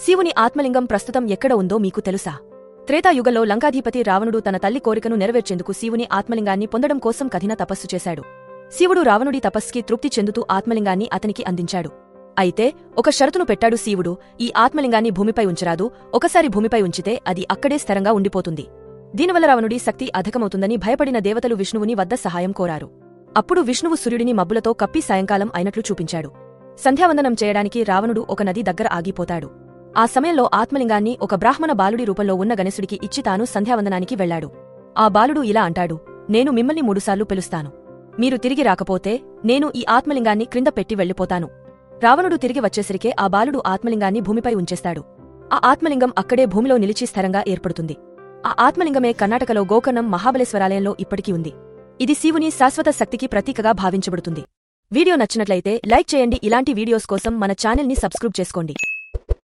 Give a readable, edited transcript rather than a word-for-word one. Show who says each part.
Speaker 1: శివుని ఆత్మలింగం ప్రస్తుతం ఎక్కడ ఉందో మీకు తెలుసా? త్రేతాయుగంలో లంకాధిపతి రావణుడు తన తల్లి కోరికను నెరవేర్చేందుకు శివుని ఆత్మలింగాన్ని పొందడం కోసం కఠిన తపస్సు చేశాడు. శివుడు రావణుడి తపస్సుకి తృప్తి చెందుతూ ఆత్మలింగాన్ని అతనికి అందించాడు. అయితే ఒక షరతును పెట్టాడు శివుడు. ఈ ఆత్మలింగాన్ని భూమిపై ఉంచరాదు, ఒకసారి భూమిపై ఉంచితే అది అక్కడే స్థిరంగా ఉండిపోతుంది. దీనివల్ల రావణుడి శక్తి అధికమవుతుందని భయపడిన దేవతలు విష్ణువుని వద్ద సహాయం కోరారు. అప్పుడు విష్ణువు సూర్యుడిని మబ్బులతో కప్పి సాయంకాలం అయినట్లు చూపించాడు. సంధ్యావందనం చేయడానికి రావణుడు ఒక నది దగ్గర ఆగిపోతాడు. ఆ సమయంలో ఆత్మలింగాన్ని ఒక బ్రాహ్మణ బాలుడి రూపంలో ఉన్న గణేశుడికి ఇచ్చి తాను సంధ్యావందనానికి వెళ్లాడు. ఆ బాలుడు ఇలా అంటాడు, నేను మిమ్మల్ని 3 సార్లు పిలుస్తాను. మీరు తిరిగి రాకపోతే నేను ఈ ఆత్మలింగాన్ని క్రింద పెట్టి వెళ్లిపోతాను. రావణుడు తిరిగి వచ్చేసరికే ఆ బాలుడు ఆత్మలింగాన్ని భూమిపై ఉంచేస్తాడు. ఆ ఆత్మలింగం అక్కడే భూమిలో నిలిచి స్థిరంగా ఏర్పడుతుంది. ఆ ఆత్మలింగమే కర్ణాటకలో గోకర్ణం మహాబలేశ్వరాలయంలో ఇప్పటికీ ఉంది. ఇది శివుని శాశ్వత శక్తికి ప్రతీకగా భావించబడుతుంది. వీడియో నచ్చినట్లయితే లైక్ చేయండి. ఇలాంటి వీడియోస్ కోసం మన ఛానల్ని సబ్స్క్రైబ్ చేసుకోండి.